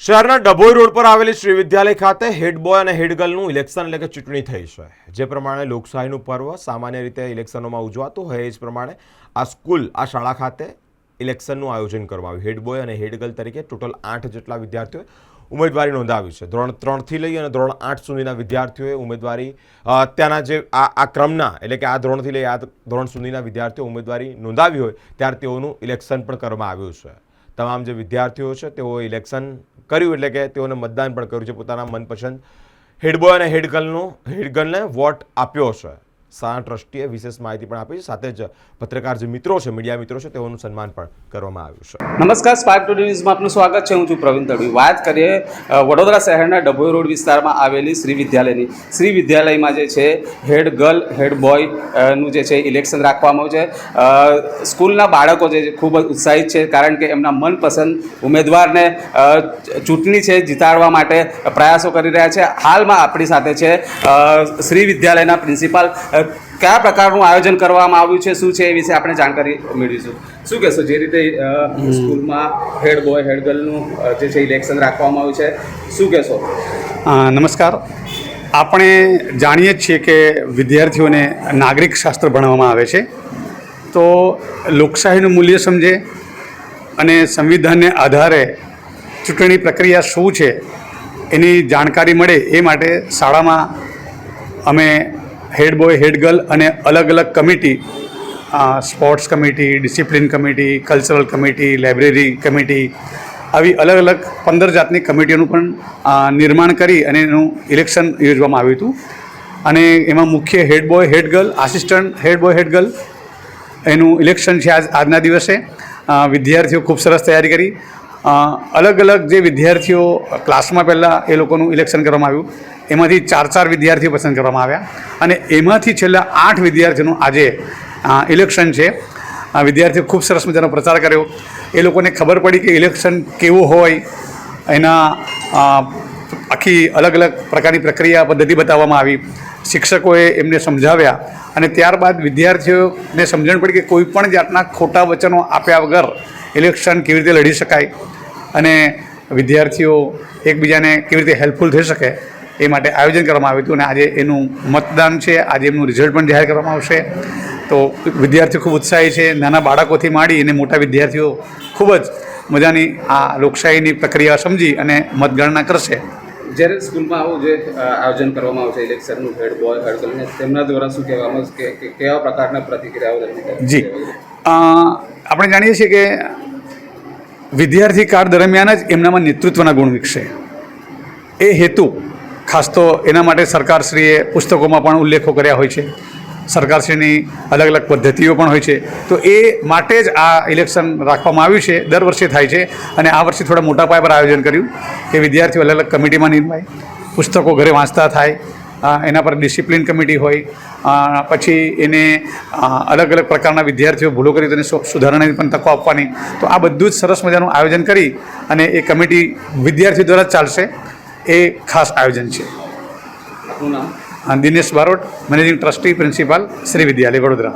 શહેરના ડભોઈ રોડ પર આવેલી શ્રી વિદ્યાલય ખાતે હેડ બોય અને હેડ ગર્લનું ઇલેક્શન એટલે કે ચૂંટણી થઈ છે। જે પ્રમાણે લોકશાહીનું પર્વ સામાન્ય રીતે ઇલેક્શનોમાં ઉજવાતું હોય એ જ પ્રમાણે આ શાળા ખાતે ઇલેક્શનનું આયોજન કરવામાં આવ્યું। હેડ બોય અને હેડ ગર્લ તરીકે ટોટલ 8 જેટલા વિદ્યાર્થીઓએ ઉમેદવારી નોંધાવી છે। ધોરણ 3 થી લઈ અને ધોરણ 8 સુધીના વિદ્યાર્થીઓએ ઉમેદવારી ત્યાંના જે આ ક્રમના એટલે કે આ ધોરણથી લઈ આ ધોરણ સુધીના વિદ્યાર્થીઓ ઉમેદવારી નોંધાવી હોય ત્યારે તેઓનું ઇલેક્શન પણ કરવામાં આવ્યું છે। તમામ જે વિદ્યાર્થીઓ છે તેઓએ ઇલેક્શન કર્યું એટલે કે તેઓને મતદાન પણ કર્યું છે। પોતાના મનપસંદ હેડ બોય અને હેડ ગર્લને વોટ આપ્યો છે। શાળા ટ્રસ્ટીએ વિશેષ માહિતી પણ આપી છે। સાથે જ પત્રકાર જે મિત્રો છે, મીડિયા મિત્રો છે, તેઓનું સન્માન પણ કરવામાં આવ્યું છે। નમસ્કાર, સ્પાર્ક ટુડે ન્યૂઝમાં આપનું સ્વાગત છે। હું છું પ્રવીણ તડવી। વાત કરીએ વડોદરા શહેરના ડભોઈ રોડ વિસ્તારમાં આવેલી શ્રી વિદ્યાલયની। શ્રી વિદ્યાલયમાં જે છે હેડ ગર્લ હેડ બોય નું જે છે ઇલેક્શન રાખવામાં આવ્યું છે। સ્કૂલના બાળકો જે છે ખૂબ જ ઉત્સાહિત છે, કારણ કે એમના મનપસંદ ઉમેદવારને ચૂંટણી છે જીતાડવા માટે પ્રયાસો કરી રહ્યા છે। હાલમાં આપણી સાથે છે શ્રી વિદ્યાલયના પ્રિન્સિપાલ। કયા પ્રકારનું આયોજન કરવામાં આવ્યું છે, શું છે એ વિશે આપણે જાણકારી મેળવીશું। શું કહેશો, જે રીતે સ્કૂલમાં હેડ બોય હેડ ગર્લનું જે છે ઇલેક્શન રાખવામાં આવ્યું છે, શું કહેશો? નમસ્કાર। આપણે જાણીએ જ છીએ કે વિદ્યાર્થીઓને નાગરિક શાસ્ત્ર ભણવામાં આવે છે, તો લોકશાહીનું મૂલ્ય સમજે અને સંવિધાનને આધારે ચૂંટણી પ્રક્રિયા શું છે એની જાણકારી મળે એ માટે શાળામાં અમે હેડ બોય હેડ ગર્લ અને અલગ અલગ committee, sports committee, discipline committee, cultural committee, library committee, આવી અલગ અલગ 15 જાતની કમિટીઓનું પણ નિર્માણ કરી અને એનું ઇલેક્શન યોજવામાં આવ્યું હતું। અને એમાં મુખ્ય હેડ બોય હેડ ગર્લ, આસિસ્ટન્ટ હેડ બોય હેડ ગર્લ એનું ઇલેક્શન છે આજના દિવસે। વિદ્યાર્થીઓ ખૂબ સરસ તૈયારી કરી। અલગ અલગ જે વિદ્યાર્થીઓ ક્લાસમાં પહેલાં એ લોકોનું ઇલેક્શન કરવામાં આવ્યું, એમાંથી 4 વિદ્યાર્થીઓ પસંદ કરવામાં આવ્યા અને એમાંથી છેલ્લા 8 વિદ્યાર્થીઓનું આજે ઇલેક્શન છે। વિદ્યાર્થીઓ ખૂબ સરસ મજાનો પ્રચાર કર્યો। એ લોકોને ખબર પડી કે ઇલેક્શન કેવું હોય, એના આખી અલગ અલગ પ્રકારની પ્રક્રિયા પદ્ધતિ બતાવવામાં આવી। શિક્ષકોએ એમને સમજાવ્યા અને ત્યારબાદ વિદ્યાર્થીઓને સમજણ પડી કે કોઈ પણ જાતના ખોટા વચનો આપ્યા વગર ઇલેક્શન કેવી રીતે લડી શકાય અને વિદ્યાર્થીઓ એકબીજાને કેવી રીતે હેલ્પફુલ થઈ શકે એ માટે આયોજન કરવામાં આવ્યું હતું। અને આજે એનું મતદાન છે, આજે એમનું રિઝલ્ટ પણ જાહેર કરવામાં આવશે। તો વિદ્યાર્થીઓ ખૂબ ઉત્સાહી છે। નાના બાળકોથી માંડી અને મોટા વિદ્યાર્થીઓ ખૂબ જ મજાની આ લોકશાહીની પ્રક્રિયા સમજી અને મતગણના કરશે। જ્યારે સ્કૂલમાં આવું જે આયોજન કરવામાં આવશે ઇલેક્શનનું હેડ બોય હેડ ગર્લને, તેમના દ્વારા શું કહેવામાં આવશે કે કેવા પ્રકારના પ્રતિક્રિયાઓ? જી, આપણે જાણીએ છીએ કે વિદ્યાર્થી કાળ દરમિયાન જ એમનામાં નેતૃત્વના ગુણ વિકસે। એ હેતુ ખાસ તો એના માટે સરકારશ્રીએ પુસ્તકોમાં પણ ઉલ્લેખો કર્યા હોય છે, સરકારશ્રીની અલગ અલગ પદ્ધતિઓ પણ હોય છે। તો એ માટે જ આ ઇલેક્શન રાખવામાં આવ્યું છે। દર વર્ષે થાય છે અને આ વર્ષે થોડા મોટા પાયા પર આયોજન કર્યું કે વિદ્યાર્થીઓ અલગ અલગ કમિટીમાં નિમાય, પુસ્તકો ઘરે વાંચતા થાય, એના પર ડિસિપ્લિન કમિટી હોય, પછી એને અલગ અલગ પ્રકારના વિદ્યાર્થીઓ ભૂલો કરી તેને સુધારણાની પણ તકો આપવાની। તો આ બધું જ સરસ મજાનું આયોજન કરી અને એ કમિટી વિદ્યાર્થીઓ દ્વારા જ ચાલશે, એ ખાસ આયોજન છે। આપનું નામ? Dinesh Barot, managing trustee, principal, Shri Vidyalaya, Vadodara.